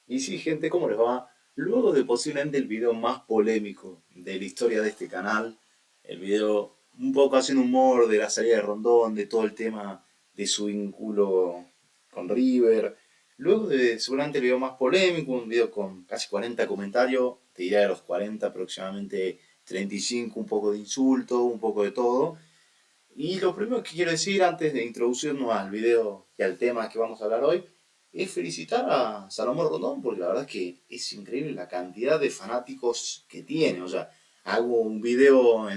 Y sí, gente, ¿cómo les va? Luego de posiblemente el video más polémico de la historia de este canal, el video un poco haciendo humor de la salida de Rondón, de todo el tema de su vínculo con River, luego de seguramente el video más polémico, un video con casi 40 comentarios, te diría de los 40 aproximadamente 35, un poco de insulto, un poco de todo. Y lo primero que quiero decir antes de introducirnos al video y al tema que vamos a hablar hoy es felicitar a Salomón Rondón porque la verdad es que es increíble la cantidad de fanáticos que tiene. O sea, hago un video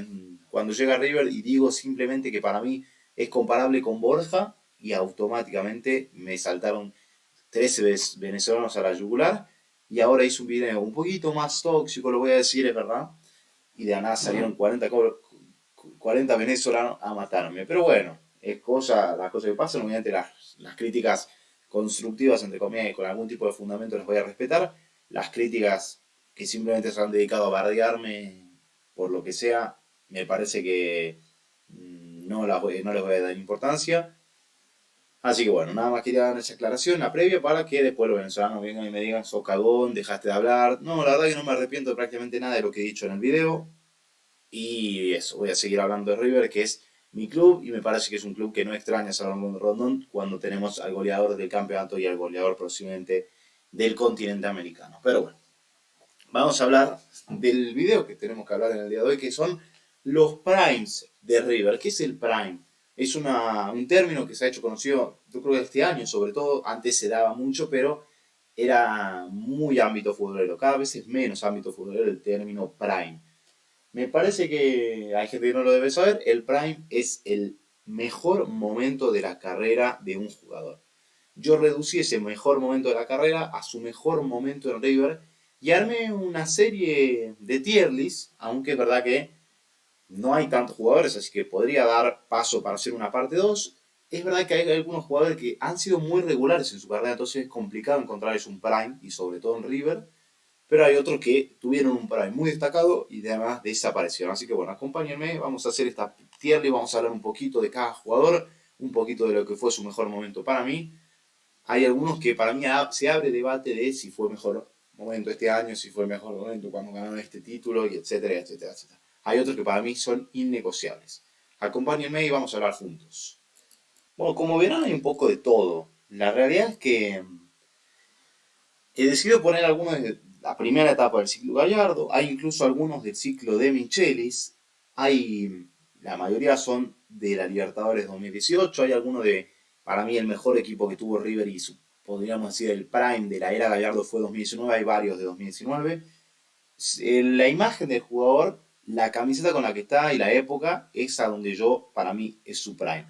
cuando llega River y digo simplemente que para mí es comparable con Borja y automáticamente me saltaron 13 venezolanos a la yugular y ahora hice un video un poquito más tóxico, lo voy a decir, es verdad, y de la nada salieron 40 venezolanos a matarme. Pero bueno, las cosas que pasan, obviamente las críticas constructivas, entre comillas, y con algún tipo de fundamento les voy a respetar. Las críticas que simplemente se han dedicado a bardearme por lo que sea, me parece que no les voy a dar importancia. Así que bueno, nada más quería dar esa aclaración, la previa, para que después los venezolanos vengan y me digan, sos cagón, dejaste de hablar. No, la verdad que no me arrepiento de prácticamente nada de lo que he dicho en el video. Y eso, voy a seguir hablando de River, que es mi club, y me parece que es un club que no extraña a Salomón Rondón cuando tenemos al goleador del campeonato y al goleador posiblemente del continente americano. Pero bueno, vamos a hablar del video que tenemos que hablar en el día de hoy, que son los primes de River. ¿Qué es el prime? Es un término que se ha hecho conocido, yo creo que este año sobre todo, antes se daba mucho, pero era muy ámbito futbolero, cada vez es menos ámbito futbolero el término prime. Me parece que hay gente que no lo debe saber, el prime es el mejor momento de la carrera de un jugador. Yo reducí ese mejor momento de la carrera a su mejor momento en River y armé una serie de tier list, aunque es verdad que no hay tantos jugadores, así que podría dar paso para hacer una parte 2. Es verdad que hay algunos jugadores que han sido muy regulares en su carrera, entonces es complicado encontrarles un prime, y sobre todo en River, pero hay otros que tuvieron un prime muy destacado y además desaparecieron. Así que bueno, acompáñenme, vamos a hacer esta tier list, vamos a hablar un poquito de cada jugador, un poquito de lo que fue su mejor momento para mí. Hay algunos que para mí se abre debate de si fue mejor momento este año, si fue el mejor momento cuando ganaron este título, y etcétera, etcétera, etcétera. Hay otros que para mí son innegociables. Acompáñenme y vamos a hablar juntos. Bueno, como verán hay un poco de todo. La realidad es que he decidido poner algunos de la primera etapa del ciclo Gallardo, hay incluso algunos del ciclo de Michelis, la mayoría son de la Libertadores 2018, hay algunos de, para mí, el mejor equipo que tuvo River y podríamos decir el prime de la era Gallardo fue 2019, hay varios de 2019. La imagen del jugador, la camiseta con la que está y la época, es a donde yo, para mí, es su prime.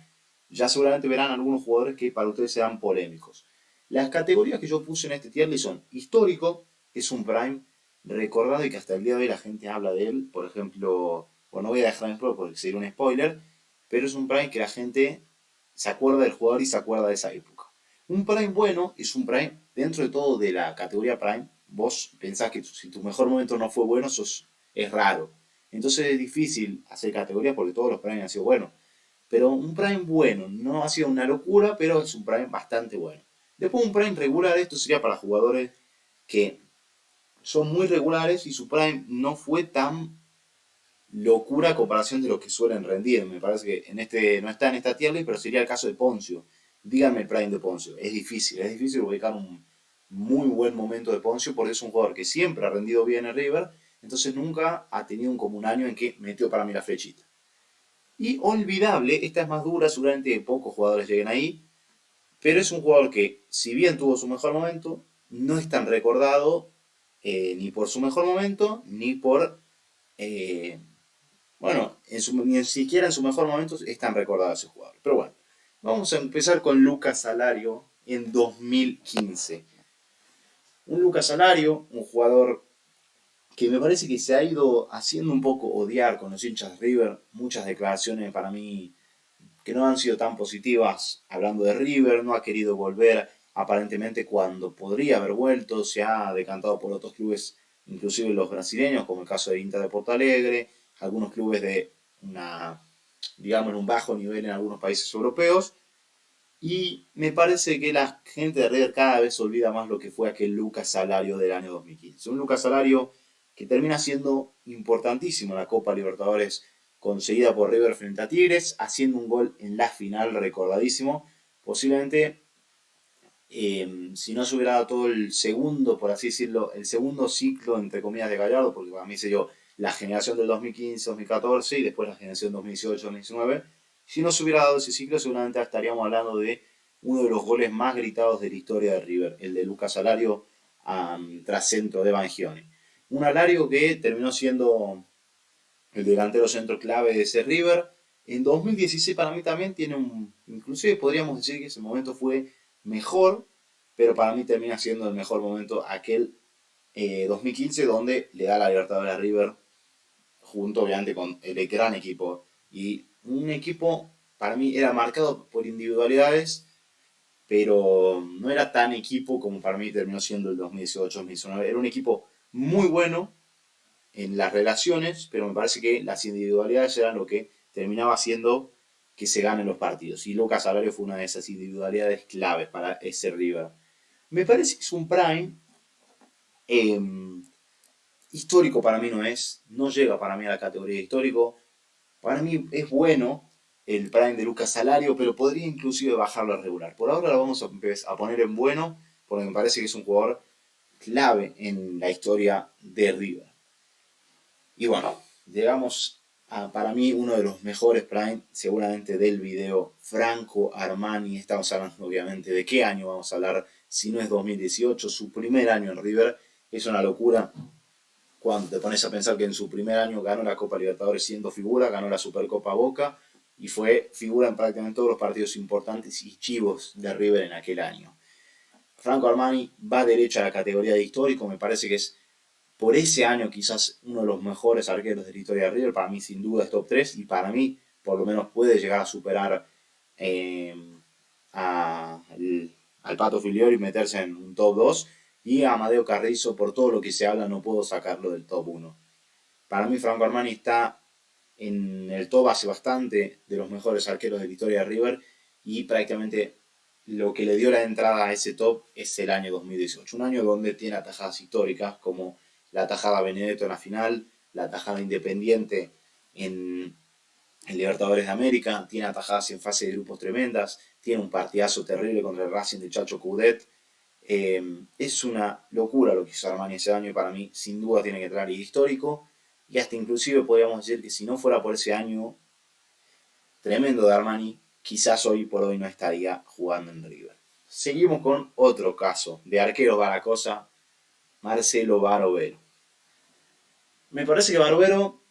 Ya seguramente verán algunos jugadores que para ustedes serán polémicos. Las categorías que yo puse en este tier list son histórico, es un prime recordado y que hasta el día de hoy la gente habla de él. Por ejemplo, bueno, no voy a dejar en pro porque sería un spoiler, pero es un prime que la gente se acuerda del jugador y se acuerda de esa época. Un prime bueno es un prime dentro de todo de la categoría prime. Vos pensás que si tu mejor momento no fue bueno, es raro. Entonces es difícil hacer categorías porque todos los primes han sido buenos. Pero un prime bueno, no ha sido una locura, pero es un prime bastante bueno. Después un prime regular, esto sería para jugadores que son muy regulares y su prime no fue tan locura a comparación de lo que suelen rendir. Me parece que no está en esta tier list, pero sería el caso de Poncio. Díganme el prime de Poncio. Es difícil ubicar un muy buen momento de Poncio porque es un jugador que siempre ha rendido bien en River, entonces nunca ha tenido como un año en que metió para mí la flechita. Y olvidable, esta es más dura, seguramente pocos jugadores lleguen ahí, pero es un jugador que, si bien tuvo su mejor momento, no es tan recordado ni por su mejor momento, ni por, eh, bueno, ni siquiera en su mejor momento es tan recordado ese jugador. Pero bueno, vamos a empezar con Lucas Salario en 2015. Un Lucas Salario, un jugador que me parece que se ha ido haciendo un poco odiar con los hinchas de River, muchas declaraciones para mí que no han sido tan positivas hablando de River, no ha querido volver aparentemente cuando podría haber vuelto, se ha decantado por otros clubes, inclusive los brasileños, como el caso de Inter de Porto Alegre, algunos clubes de digamos, un bajo nivel en algunos países europeos. Y me parece que la gente de River cada vez olvida más lo que fue aquel Lucas Salario del año 2015. Un Lucas Salario que termina siendo importantísimo en la Copa Libertadores conseguida por River frente a Tigres, haciendo un gol en la final recordadísimo. Posiblemente, si no se hubiera dado todo el segundo, por así decirlo, el segundo ciclo, entre comillas, de Gallardo, porque para mí se dio la generación del 2015-2014 y después la generación 2018-2019. Si no se hubiera dado ese ciclo, seguramente estaríamos hablando de uno de los goles más gritados de la historia de River, el de Lucas Alario tras centro de Bangioni. Un Alario que terminó siendo el delantero centro clave de ese River. En 2016 para mí también tiene inclusive podríamos decir que ese momento fue mejor, pero para mí termina siendo el mejor momento aquel 2015 donde le da la Libertadores a River junto obviamente con el gran equipo. Y un equipo para mí era marcado por individualidades, pero no era tan equipo como para mí terminó siendo el 2018-2019. Era un equipo muy bueno en las relaciones, pero me parece que las individualidades eran lo que terminaba haciendo que se ganen los partidos. Y Lucas Alario fue una de esas individualidades claves para ese River. Me parece que es un prime eh, histórico para mí no llega para mí a la categoría de histórico. Para mí es bueno el prime de Lucas Alario, pero podría inclusive bajarlo a regular. Por ahora lo vamos a poner en bueno, porque me parece que es un jugador clave en la historia de River. Y bueno, llegamos a, para mí, uno de los mejores Prime, seguramente del video, Franco Armani. Estamos hablando, obviamente, de qué año vamos a hablar, si no es 2018, su primer año en River. Es una locura cuando te pones a pensar que en su primer año ganó la Copa Libertadores siendo figura, ganó la Supercopa Boca y fue figura en prácticamente todos los partidos importantes y chivos de River en aquel año. Franco Armani va derecho a la categoría de histórico, me parece que es por ese año quizás uno de los mejores arqueros de la historia de River. Para mí sin duda es top 3 y para mí por lo menos puede llegar a superar eh, al Pato Filiol y meterse en un top 2. Y a Amadeo Carrizo, por todo lo que se habla, no puedo sacarlo del top 1. Para mí Franco Armani está en el top hace bastante de los mejores arqueros de la historia de River y prácticamente lo que le dio la entrada a ese top es el año 2018. Un año donde tiene atajadas históricas como la tajada Benedetto en la final, la tajada Independiente en Libertadores de América, tiene atajadas en fase de grupos tremendas, tiene un partidazo terrible contra el Racing de Chacho Coudet. Es una locura lo que hizo Armani ese año y para mí sin duda tiene que entrar el histórico y hasta inclusive podríamos decir que si no fuera por ese año tremendo de Armani, quizás hoy por hoy no estaría jugando en River. Seguimos con otro caso de arquero Baracosa, Marcelo Barovero. Me parece que Barovero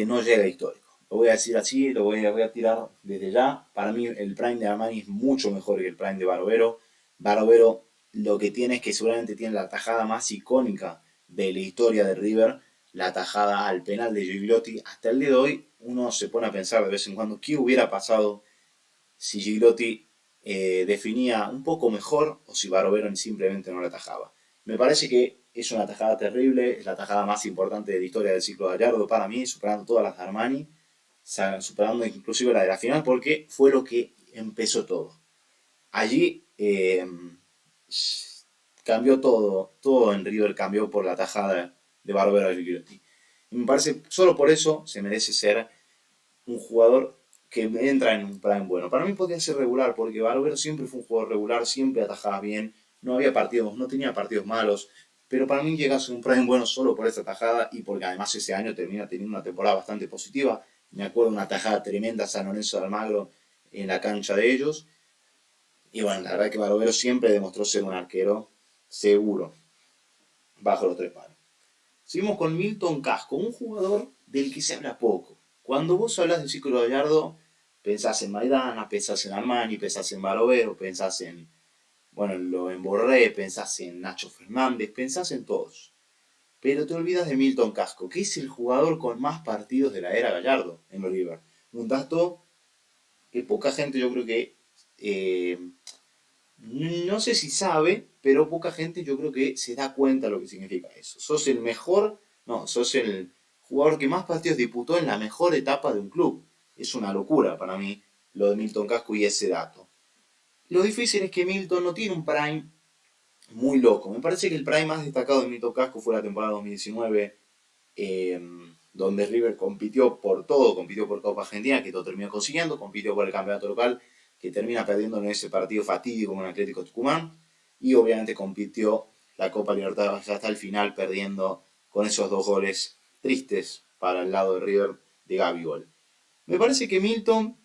no llega histórico. Lo voy a decir así, voy a tirar desde ya. Para mí el prime de Armani es mucho mejor que el prime de Barovero. Barovero lo que tiene es que seguramente tiene la tajada más icónica de la historia de River, la tajada al penal de Gigliotti. Hasta el día de hoy uno se pone a pensar de vez en cuando qué hubiera pasado si Gigliotti definía un poco mejor o si Barovero simplemente no la atajaba. Me parece que es una tajada terrible, es la tajada más importante de la historia del ciclo Gallardo para mí, superando todas las de Armani, superando inclusive la de la final, porque fue lo que empezó todo. Allí cambió todo, todo en River cambió por la tajada de Barovero de Gigliotti. Y me parece, solo por eso se merece ser un jugador que entra en un prime bueno. Para mí podría ser regular, porque Barovero siempre fue un jugador regular, siempre atajaba bien, no había partidos, no tenía partidos malos, pero para mí llega a ser un prime bueno solo por esta tajada y porque además ese año termina teniendo una temporada bastante positiva. Me acuerdo de una tajada tremenda a San Lorenzo de Almagro en la cancha de ellos. Y bueno, la verdad que Barovero siempre demostró ser un arquero seguro, bajo los tres palos. Seguimos con Milton Casco, un jugador del que se habla poco. Cuando vos hablas del ciclo Gallardo, pensás en Maidana, pensás en Armani, pensás en Barovero, pensás en, bueno, en Borré, pensás en Nacho Fernández, pensás en todos. Pero te olvidas de Milton Casco, que es el jugador con más partidos de la era Gallardo en River. Un dato que poca gente yo creo que eh, no sé si sabe, pero poca gente yo creo que se da cuenta de lo que significa eso. Sos el mejor, no, sos el jugador que más partidos disputó en la mejor etapa de un club. Es una locura para mí. lo de Milton Casco y ese dato. Lo difícil es que Milton no tiene un prime muy loco. Me parece que el prime más destacado de Milton Casco fue la temporada 2019, eh, donde River compitió por todo, compitió por Copa Argentina, que todo terminó consiguiendo, compitió por el campeonato local, que termina perdiendo en ese partido fatídico con Atlético Tucumán, y obviamente compitió la Copa Libertadores hasta el final, perdiendo con esos 2 goles tristes para el lado de River de Gabigol. Me parece que Milton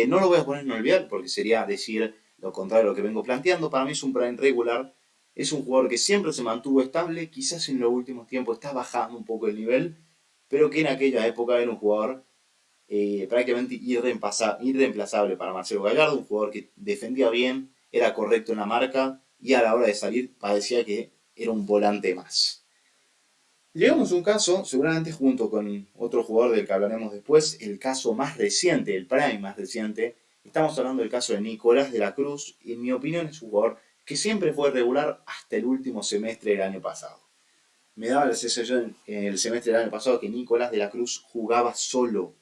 no lo voy a poner en olvidar porque sería decir lo contrario de lo que vengo planteando. Para mí es un prime regular. Es un jugador que siempre se mantuvo estable. Quizás en los últimos tiempos está bajando un poco el nivel. Pero que en aquella época era un jugador prácticamente irreemplazable para Marcelo Gallardo. Un jugador que defendía bien, era correcto en la marca y a la hora de salir parecía que era un volante más. Llegamos a un caso, seguramente junto con otro jugador del que hablaremos después, el caso más reciente, el prime más reciente. Estamos hablando del caso de Nicolás de la Cruz, y en mi opinión es un jugador que siempre fue regular hasta el último semestre del año pasado. Me daba la sensación en el semestre del año pasado que Nicolás de la Cruz jugaba solo.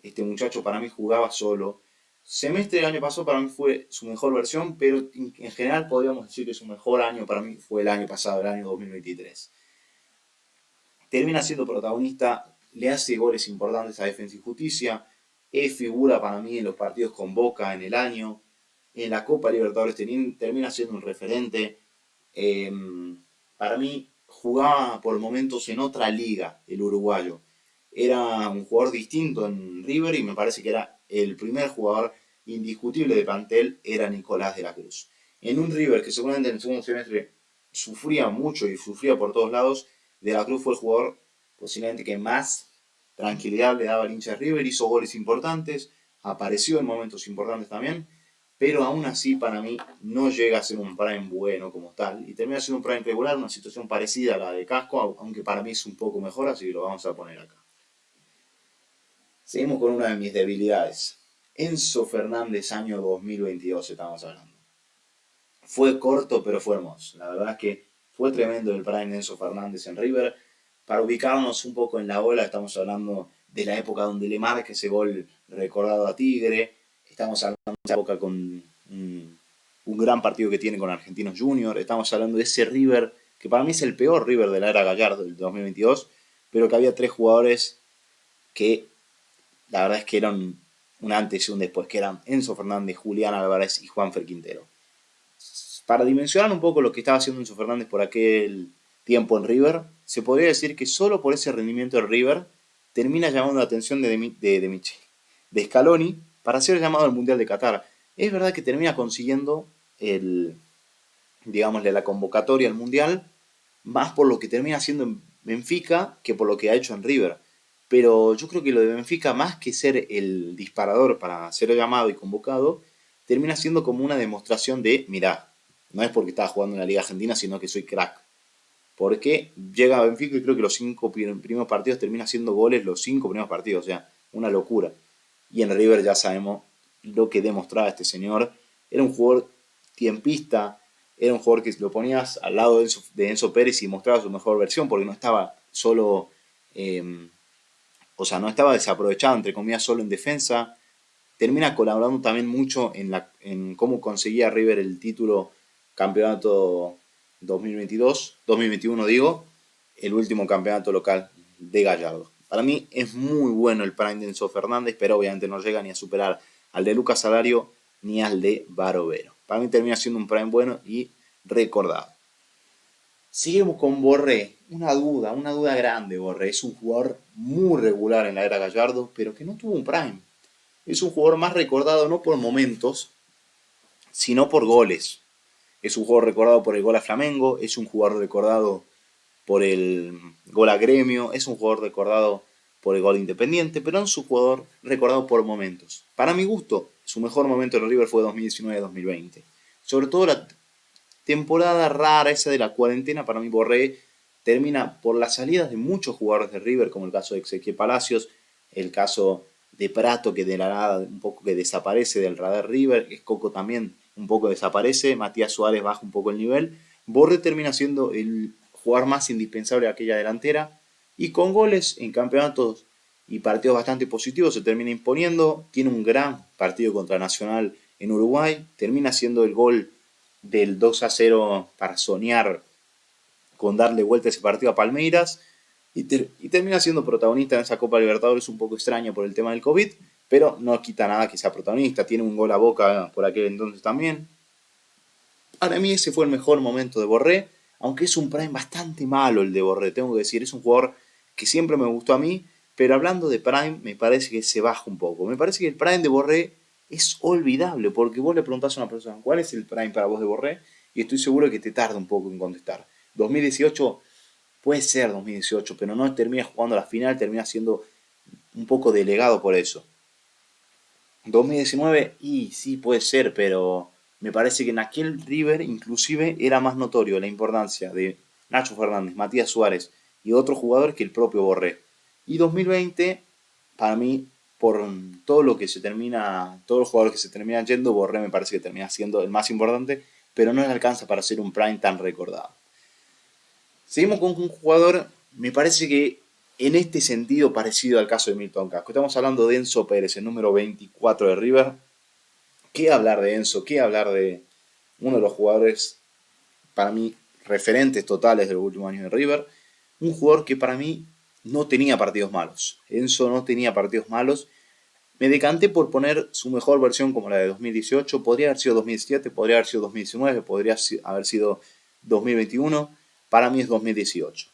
Este muchacho para mí jugaba solo. Semestre del año pasado para mí fue su mejor versión, pero en general podríamos decir que su mejor año para mí fue el año pasado, el año 2023. Termina siendo protagonista, le hace goles importantes a Defensa y Justicia, es figura para mí en los partidos con Boca en el año, en la Copa Libertadores termina siendo un referente. Eh, para mí jugaba por momentos en otra liga el uruguayo. Era un jugador distinto en River y me parece que era el primer jugador indiscutible de plantel, era Nicolás de la Cruz. En un River que seguramente en el segundo semestre sufría mucho y sufría por todos lados, de la Cruz fue el jugador posiblemente que más tranquilidad le daba al hincha de River, hizo goles importantes, apareció en momentos importantes también, pero aún así para mí no llega a ser un prime bueno como tal, y termina siendo un prime regular, una situación parecida a la de Casco, aunque para mí es un poco mejor, así que lo vamos a poner acá. Seguimos con una de mis debilidades. Enzo Fernández, año 2022 estamos hablando. Fue corto, pero fue hermoso. La verdad es que fue tremendo el prime de Enzo Fernández en River. Para ubicarnos un poco en la ola, estamos hablando de la época donde le marca ese gol recordado a Tigre. Estamos hablando de esa época con un gran partido que tiene con Argentinos Juniors. Estamos hablando de ese River, que para mí es el peor River de la era Gallardo del 2022, pero que había 3 jugadores que la verdad es que eran un antes y un después, que eran Enzo Fernández, Julián Álvarez y Juanfer Quintero. Para dimensionar un poco lo que estaba haciendo Enzo Fernández por aquel tiempo en River, se podría decir que solo por ese rendimiento de River termina llamando la atención de Scaloni para ser llamado al Mundial de Qatar. Es verdad que termina consiguiendo digámosle, la convocatoria al Mundial, más por lo que termina haciendo en Benfica que por lo que ha hecho en River. Pero yo creo que lo de Benfica, más que ser el disparador para ser llamado y convocado, termina siendo como una demostración de, mirá, no es porque estaba jugando en la Liga Argentina, sino que soy crack. Porque llega a Benfica y creo que los 5 primeros partidos termina haciendo goles los 5 primeros partidos, o sea, una locura. Y en River ya sabemos lo que demostraba este señor. Era un jugador tiempista, era un jugador que lo ponías al lado de Enzo Pérez y mostraba su mejor versión, porque no estaba solo, o sea, no estaba desaprovechado, entre comillas, solo en defensa. Termina colaborando también mucho en cómo conseguía River el título campeonato 2021 digo, el último campeonato local de Gallardo. Para mí es muy bueno el prime de Enzo Fernández, pero obviamente no llega ni a superar al de Lucas Salario ni al de Barovero. Para mí termina siendo un prime bueno y recordado. Seguimos con Borré. Una duda grande Borré. Es un jugador muy regular en la era Gallardo, pero que no tuvo un prime. Es un jugador más recordado no por momentos, sino por goles. Es un jugador recordado por el gol a Flamengo, es un jugador recordado por el gol a Gremio, es un jugador recordado por el gol Independiente, pero no es un jugador recordado por momentos. Para mi gusto, su mejor momento en River fue 2019-2020. Sobre todo la temporada rara esa de la cuarentena, para mí Borré termina por las salidas de muchos jugadores de River, como el caso de Ezequiel Palacios, el caso de Prato, que de la nada un poco que desaparece del radar River, Escoco también un poco desaparece, Matías Suárez baja un poco el nivel, Borré termina siendo el jugador más indispensable de aquella delantera, y con goles en campeonatos y partidos bastante positivos, se termina imponiendo, tiene un gran partido contra Nacional en Uruguay, termina siendo el gol del 2-0 para soñar con darle vuelta ese partido a Palmeiras y termina siendo protagonista en esa Copa Libertadores un poco extraña por el tema del COVID, pero no quita nada que sea protagonista, tiene un gol a Boca por aquel entonces también. Para mí ese fue el mejor momento de Borré, aunque es un prime bastante malo el de Borré, tengo que decir, es un jugador que siempre me gustó a mí, pero hablando de prime me parece que se baja un poco. Me parece que el prime de Borré es olvidable, porque vos le preguntás a una persona, ¿cuál es el prime para vos de Borré? Y estoy seguro que te tarda un poco en contestar. 2018 puede ser 2018, pero no termina jugando a la final, termina siendo un poco delegado por eso. 2019, y sí puede ser, pero me parece que en aquel River inclusive era más notorio la importancia de Nacho Fernández, Matías Suárez y otros jugadores que el propio Borré. Y 2020, para mí, por todo lo que se termina, todos los jugadores que se terminan yendo, Borré me parece que termina siendo el más importante, pero no le alcanza para ser un prime tan recordado. Seguimos con un jugador, me parece que en este sentido parecido al caso de Milton Casco. Estamos hablando de Enzo Pérez, el número 24 de River. ¿Qué hablar de Enzo? ¿Qué hablar de uno de los jugadores, para mí, referentes totales de los últimos años de River? Un jugador que para mí no tenía partidos malos. Enzo no tenía partidos malos. Me decanté por poner su mejor versión como la de 2018. Podría haber sido 2017, podría haber sido 2019, podría haber sido 2021. Para mí es 2018.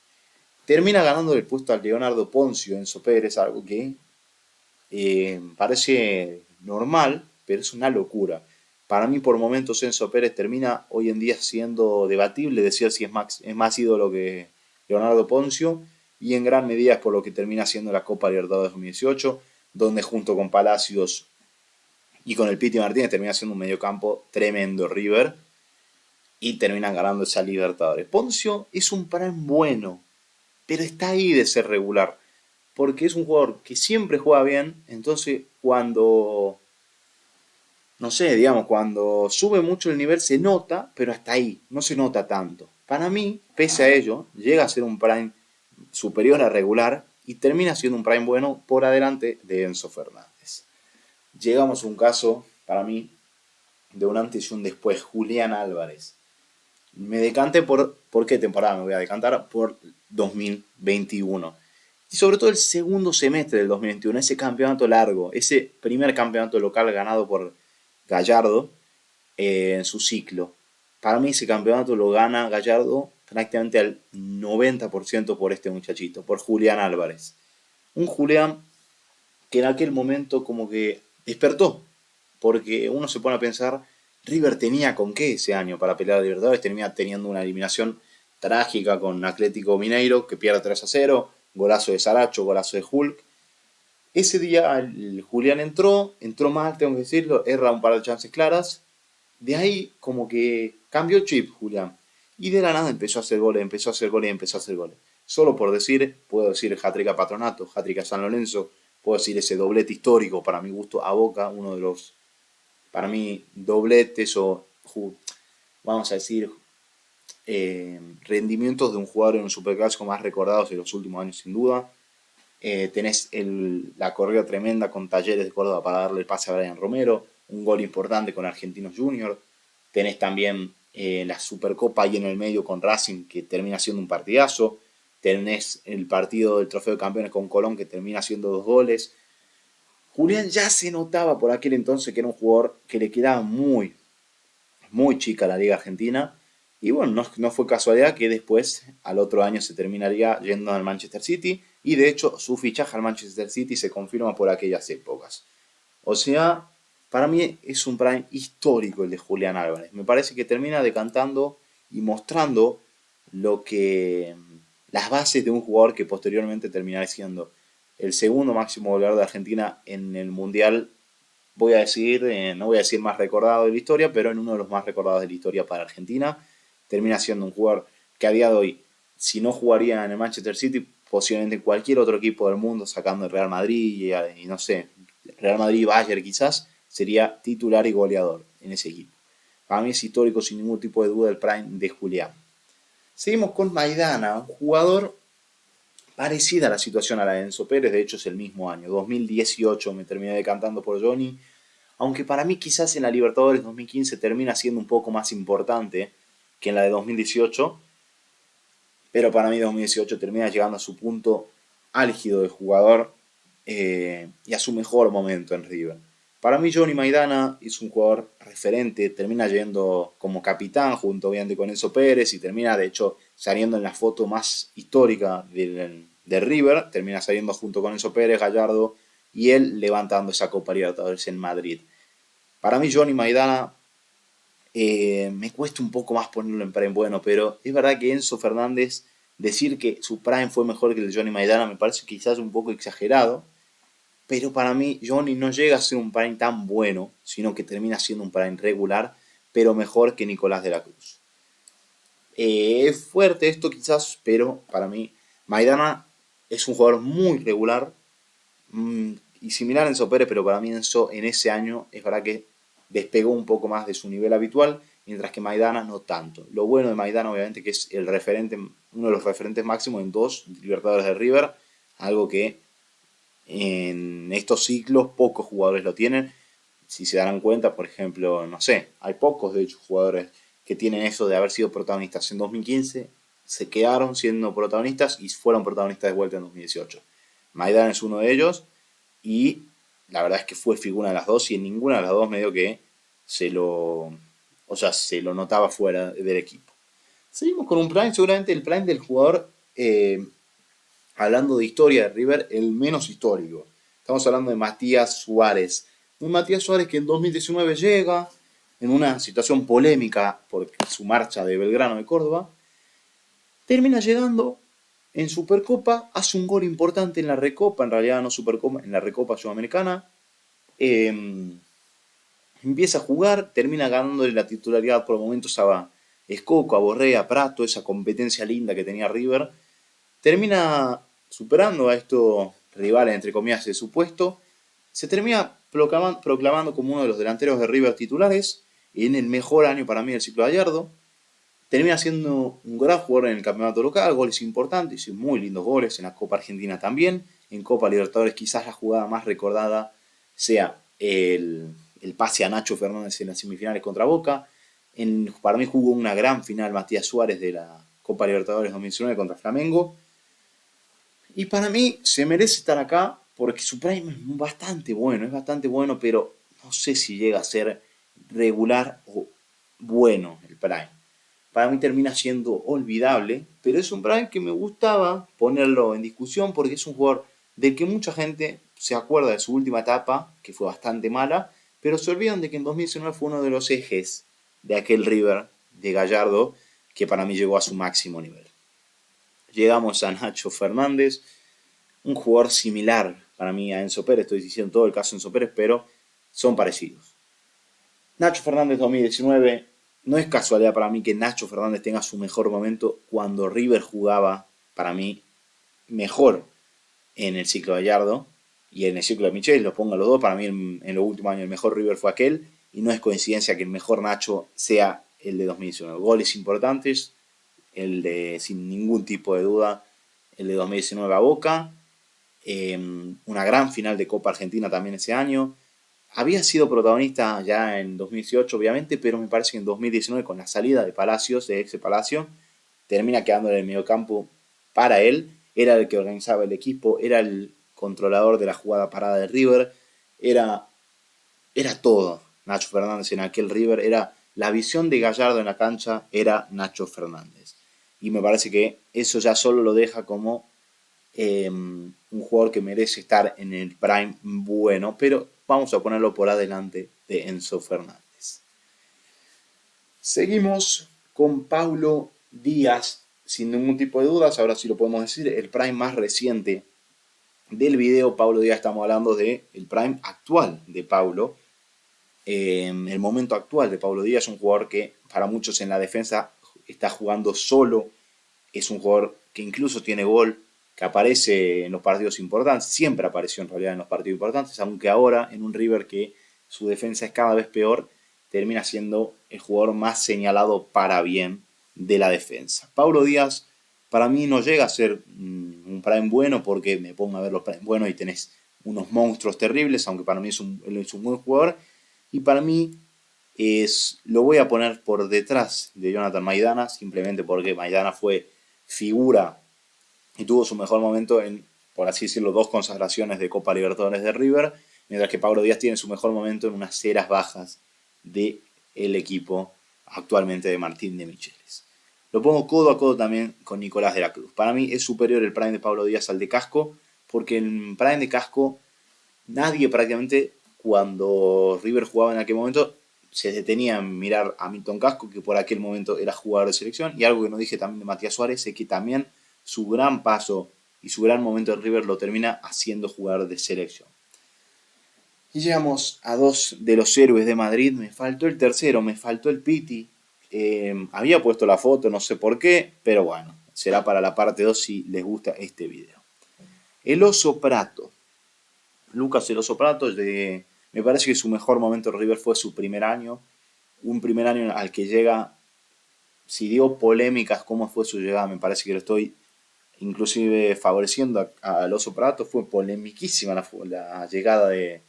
Termina ganando el puesto al Leonardo Poncio Enzo Pérez, algo que parece normal, pero es una locura. Para mí, por momentos, Enzo Pérez termina hoy en día siendo debatible decir si es más ídolo que Leonardo Poncio, y en gran medida es por lo que termina siendo la Copa Libertadores 2018, donde junto con Palacios y con el Piti Martínez termina siendo un mediocampo tremendo River, y terminan ganando esa Libertadores. Poncio es un prime bueno, pero está ahí de ser regular, porque es un jugador que siempre juega bien, entonces cuando, no sé, digamos, cuando sube mucho el nivel se nota, pero hasta ahí, no se nota tanto. Para mí, pese a ello, llega a ser un prime superior a regular y termina siendo un prime bueno por adelante de Enzo Fernández. Llegamos a un caso, para mí, de un antes y un después, Julián Álvarez. Me decanté ¿por qué temporada me voy a decantar? Por 2021. Y sobre todo el segundo semestre del 2021, ese campeonato largo, ese primer campeonato local ganado por Gallardo en su ciclo. Para mí ese campeonato lo gana Gallardo prácticamente al 90% por este muchachito, por Julián Álvarez. Un Julián que en aquel momento como que despertó, porque uno se pone a pensar, River tenía con qué ese año para pelear a Libertadores, termina teniendo una eliminación trágica con Atlético Mineiro, que pierde 3-0, golazo de Saracho, golazo de Hulk. Ese día el Julián entró mal, tengo que decirlo, erra un par de chances claras. De ahí como que cambió chip Julián. Y de la nada empezó a hacer goles, empezó a hacer goles, empezó a hacer goles. Solo por decir, puedo decir hat-trick a Patronato, hat-trick a San Lorenzo, puedo decir ese doblete histórico para mi gusto a Boca, uno de los, para mí, dobletes o, vamos a decir, rendimientos de un jugador en un superclásico más recordados de los últimos años sin duda. Tenés la corrida tremenda con Talleres de Córdoba para darle el pase a Brian Romero, un gol importante con Argentinos Juniors. Tenés también la Supercopa ahí en el medio con Racing, que termina siendo un partidazo. Tenés el partido del Trofeo de Campeones con Colón, que termina siendo 2 goles. Julián ya se notaba por aquel entonces que era un jugador que le quedaba muy, muy chica a la Liga Argentina. Y bueno, no fue casualidad que después, al otro año, se terminaría yendo al Manchester City. Y de hecho, su fichaje al Manchester City se confirma por aquellas épocas. O sea, para mí es un prime histórico el de Julián Álvarez. Me parece que termina decantando y mostrando lo que las bases de un jugador que posteriormente terminará siendo el segundo máximo goleador de Argentina en el Mundial. Voy a decir, no voy a decir más recordado de la historia, pero en uno de los más recordados de la historia para Argentina. Termina siendo un jugador que a día de hoy, si no jugaría en el Manchester City, posiblemente cualquier otro equipo del mundo, sacando el Real Madrid y no sé, Real Madrid y Bayern quizás, sería titular y goleador en ese equipo. Para mí es histórico sin ningún tipo de duda el prime de Julián. Seguimos con Maidana, un jugador parecida la situación a la de Enzo Pérez, de hecho es el mismo año, 2018 me terminé decantando por Johnny, aunque para mí quizás en la Libertadores 2015 termina siendo un poco más importante que en la de 2018, pero para mí 2018 termina llegando a su punto álgido de jugador y a su mejor momento en River. Para mí Johnny Maidana es un jugador referente, termina yendo como capitán junto obviamente con Enzo Pérez y termina de hecho saliendo en la foto más histórica de River, termina saliendo junto con Enzo Pérez, Gallardo y él levantando esa Copa Libertadores en Madrid. Para mí Johnny Maidana me cuesta un poco más ponerlo en prime bueno, pero es verdad que Enzo Fernández, decir que su prime fue mejor que el de Johnny Maidana me parece quizás un poco exagerado, pero para mí Johnny no llega a ser un prime tan bueno, sino que termina siendo un prime regular, pero mejor que Nicolás de la Cruz. Es fuerte esto quizás, pero para mí Maidana es un jugador muy regular y similar a Enzo Pérez, pero para mí Enzo en ese año es verdad que despegó un poco más de su nivel habitual, mientras que Maidana no tanto. Lo bueno de Maidana obviamente que es el referente, uno de los referentes máximos en 2 Libertadores de River, algo que en estos ciclos pocos jugadores lo tienen. Si se darán cuenta, por ejemplo, no sé, hay pocos de hecho jugadores que tienen eso de haber sido protagonistas en 2015, se quedaron siendo protagonistas y fueron protagonistas de vuelta en 2018. Maidana es uno de ellos y la verdad es que fue figura de las dos y en ninguna de las dos medio que se lo notaba fuera del equipo. Seguimos con un prime, seguramente el prime del jugador, hablando de historia de River, el menos histórico. Estamos hablando de Matías Suárez. Un Matías Suárez que en 2019 llega en una situación polémica por su marcha de Belgrano de Córdoba. Termina llegando en Supercopa, hace un gol importante en la Recopa, en realidad no Supercopa, en la Recopa Sudamericana. Empieza a jugar, termina ganándole la titularidad por momentos a Escoco, a Borré, a Prato, esa competencia linda que tenía River. Termina superando a estos rivales, entre comillas, de su puesto. Se termina proclamando como uno de los delanteros de River titulares en el mejor año para mí del ciclo Gallardo. Termina siendo un gran jugador en el campeonato local, goles importantes y muy lindos goles en la Copa Argentina también. En Copa Libertadores quizás la jugada más recordada sea el pase a Nacho Fernández en las semifinales contra Boca. Para mí jugó una gran final Matías Suárez de la Copa Libertadores 2019 contra Flamengo. Y para mí se merece estar acá porque su prime es bastante bueno, pero no sé si llega a ser regular o bueno el prime. Para mí termina siendo olvidable, pero es un prime que me gustaba ponerlo en discusión porque es un jugador del que mucha gente se acuerda de su última etapa, que fue bastante mala, pero se olvidan de que en 2019 fue uno de los ejes de aquel River de Gallardo que para mí llegó a su máximo nivel. Llegamos a Nacho Fernández, un jugador similar para mí a Enzo Pérez, estoy diciendo todo el caso de Enzo Pérez, pero son parecidos. Nacho Fernández 2019, no es casualidad para mí que Nacho Fernández tenga su mejor momento cuando River jugaba, para mí, mejor en el ciclo de Gallardo y en el ciclo de Michel, los pongo a los dos, para mí en los últimos años el mejor River fue aquel, y no es coincidencia que el mejor Nacho sea el de 2019. Goles importantes, el de sin ningún tipo de duda, el de 2019 a Boca, una gran final de Copa Argentina también ese año. Había sido protagonista ya en 2018 obviamente, pero me parece que en 2019 con la salida de Palacios, de ex Palacio, termina quedando en el mediocampo para él. Era el que organizaba el equipo, era el controlador de la jugada parada de River, era todo. Nacho Fernández en aquel River, era la visión de Gallardo en la cancha, era Nacho Fernández. Y me parece que eso ya solo lo deja como un jugador que merece estar en el prime bueno, pero vamos a ponerlo por adelante de Enzo Fernández. Seguimos con Paulo Díaz, sin ningún tipo de dudas, ahora sí lo podemos decir, el prime más reciente del video. Paulo Díaz, estamos hablando del prime actual de Paulo, el momento actual de Paulo Díaz, un jugador que para muchos en la defensa está jugando solo, es un jugador que incluso tiene gol, que aparece en los partidos importantes, siempre apareció en realidad en los partidos importantes, aunque ahora en un River que su defensa es cada vez peor, termina siendo el jugador más señalado para bien de la defensa. Paulo Díaz Para mí no llega a ser un prime bueno porque me pongo a ver los prime buenos y tenés unos monstruos terribles, aunque para mí él es un buen jugador. Y para mí lo voy a poner por detrás de Jonathan Maidana, simplemente porque Maidana fue figura y tuvo su mejor momento en, por así decirlo, dos consagraciones de Copa Libertadores de River, mientras que Pablo Díaz tiene su mejor momento en unas eras bajas del equipo actualmente de Martín de Micheles. Lo pongo codo a codo también con Nicolás de la Cruz. Para mí es superior el prime de Pablo Díaz al de Casco, porque en prime de Casco nadie prácticamente, cuando River jugaba en aquel momento, se detenía en mirar a Milton Casco, que por aquel momento era jugador de selección, y algo que no dije también de Matías Suárez, es que también su gran paso y su gran momento en River lo termina haciendo jugador de selección. Y llegamos a dos de los héroes de Madrid. Me faltó el tercero, me faltó el Piti. Había puesto la foto, no sé por qué, pero bueno, será para la parte 2 si les gusta este video. El Oso Prato. Lucas el Oso Prato, me parece que su mejor momento en River fue su primer año. Un primer año al que llega, si digo polémicas, cómo fue su llegada, me parece que lo estoy inclusive favoreciendo al Oso Prato. Fue polemiquísima la llegada de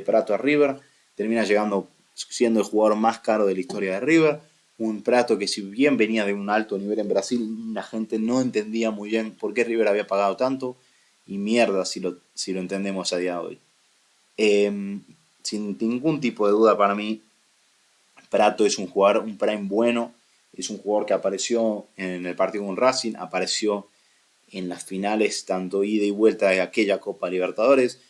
Prato a River. Termina llegando siendo el jugador más caro de la historia de River. Un Prato que si bien venía de un alto nivel en Brasil, la gente no entendía muy bien por qué River había pagado tanto. Y mierda si lo entendemos a día de hoy. Sin ningún tipo de duda para mí, Prato es un jugador, un prime bueno. Es un jugador que apareció en el partido con Racing, apareció en las finales tanto ida y vuelta de aquella Copa Libertadores.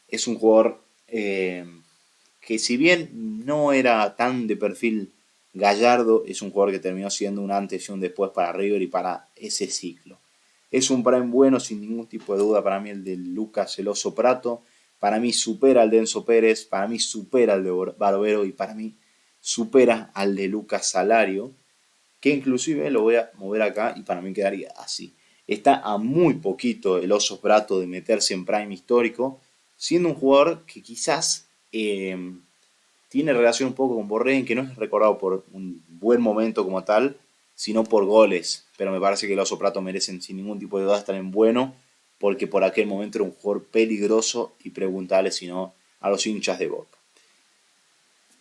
Es un jugador que si bien no era tan de perfil Gallardo, es un jugador que terminó siendo un antes y un después para River y para ese ciclo. Es un prime bueno sin ningún tipo de duda para mí el de Lucas el Oso Prato. Para mí supera al de Enzo Pérez, para mí supera al de Barovero y para mí supera al de Lucas Salario, que inclusive lo voy a mover acá y para mí quedaría así. Está a muy poquito el Oso Prato de meterse en prime histórico, siendo un jugador que quizás tiene relación un poco con Borré, que no es recordado por un buen momento como tal, sino por goles. Pero me parece que el Oso Prato merecen sin ningún tipo de duda estar en bueno, porque por aquel momento era un jugador peligroso y preguntarle si no a los hinchas de Boca.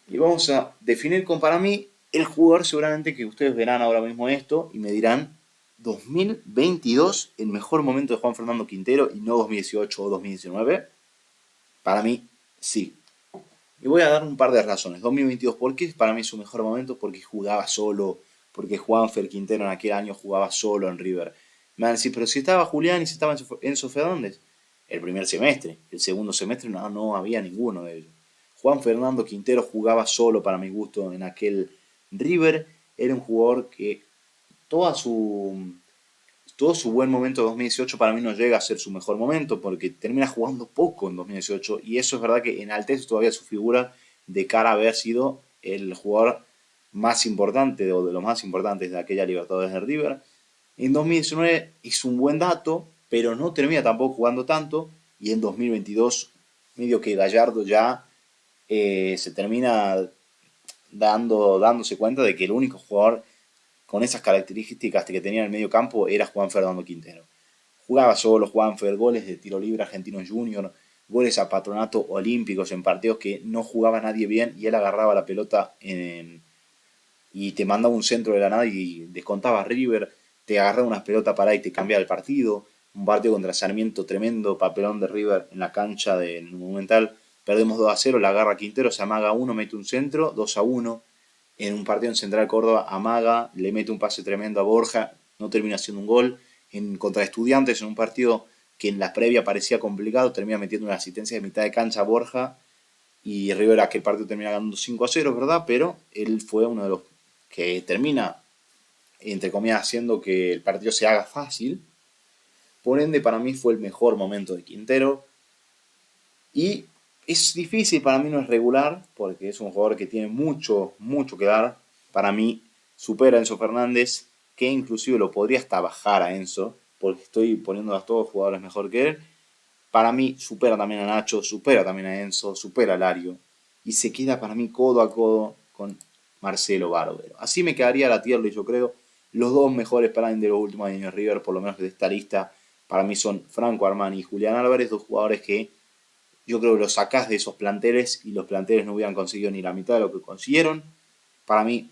Y vamos a definir con para mí el jugador seguramente que ustedes verán ahora mismo esto y me dirán 2022 el mejor momento de Juan Fernando Quintero y no 2018 o 2019. Para mí sí. Y voy a dar un par de razones. 2022, ¿por qué para mí es su mejor momento? Porque jugaba solo, porque Juanfer Quintero en aquel año jugaba solo en River. Me van a decir, pero si estaba Julián y si estaba Enzo Fernández. El primer semestre, el segundo semestre no había ninguno de ellos. Juan Fernando Quintero jugaba solo para mi gusto en aquel River. Era un jugador que toda su, todo su buen momento de 2018 para mí no llega a ser su mejor momento porque termina jugando poco en 2018 y eso es verdad que enaltece todavía su figura de cara a haber sido el jugador más importante o de los más importantes de aquella Libertadores de River. En 2019 hizo un buen dato, pero no termina tampoco jugando tanto y en 2022 medio que Gallardo ya se termina dándose cuenta de que el único jugador con esas características que tenía en el medio campo era Juan Fernando Quintero. Jugaba solo Juanfer, goles de tiro libre argentino junior, goles a patronato olímpicos en partidos que no jugaba nadie bien y él agarraba la pelota y te mandaba un centro de la nada y descontaba River, te agarraba unas pelotas para y te cambiaba el partido. Un partido contra Sarmiento, tremendo papelón de River en la cancha del Monumental. Perdemos 2-0, la agarra Quintero, se amaga uno, mete un centro, 2-1. En un partido en Central Córdoba, amaga, le mete un pase tremendo a Borja, no termina haciendo un gol. En contra Estudiantes, en un partido que en la previa parecía complicado, termina metiendo una asistencia de mitad de cancha a Borja y River aquel partido termina ganando 5-0, ¿verdad? Pero él fue uno de los que termina, entre comillas, haciendo que el partido se haga fácil. Por ende, para mí fue el mejor momento de Quintero. Y es difícil, para mí no es regular, porque es un jugador que tiene mucho, mucho que dar. Para mí supera a Enzo Fernández, que inclusive lo podría hasta bajar a Enzo, porque estoy poniendo a todos jugadores mejor que él. Para mí supera también a Nacho, supera también a Enzo, supera a Lario. Y se queda para mí codo a codo con Marcelo Barovero. Así me quedaría la tier list, yo creo. Los dos mejores prime de los últimos años de River, por lo menos de esta lista, para mí son Franco Armani y Julián Álvarez, dos jugadores que yo creo que los sacás de esos planteles y los planteles no hubieran conseguido ni la mitad de lo que consiguieron. Para mí,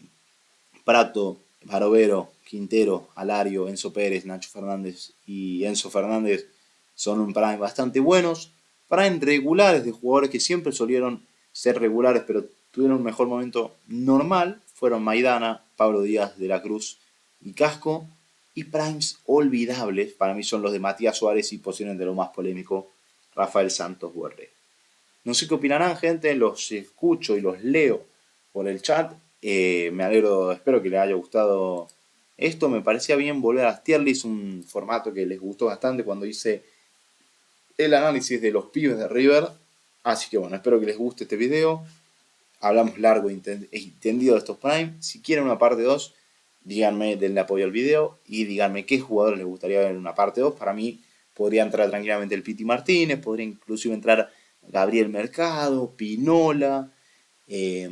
Prato, Barovero, Quintero, Alario, Enzo Pérez, Nacho Fernández y Enzo Fernández son un prime bastante buenos. Prime regulares de jugadores que siempre solieron ser regulares, pero tuvieron un mejor momento normal. Fueron Maidana, Pablo Díaz de la Cruz y Casco. Y primes olvidables para mí son los de Matías Suárez y posiblemente lo más polémico, Rafael Santos Borré. No sé qué opinarán, gente, los escucho y los leo por el chat. Me alegro, espero que les haya gustado esto. Me parecía bien volver a las tier list, un formato que les gustó bastante cuando hice el análisis de los pibes de River. Así que bueno, espero que les guste este video. Hablamos largo e entendido de estos Prime. Si quieren una parte 2, díganme, denle apoyo al video y díganme qué jugadores les gustaría ver en una parte 2. Para mí podría entrar tranquilamente el Piti Martínez, podría inclusive entrar Gabriel Mercado, Pinola, eh,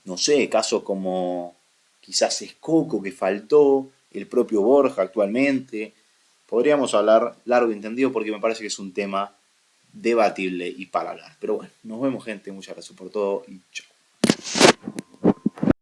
no sé, casos como quizás Escoco que faltó, el propio Borja actualmente. Podríamos hablar largo y entendido porque me parece que es un tema debatible y para hablar. Pero bueno, nos vemos gente, muchas gracias por todo y chao.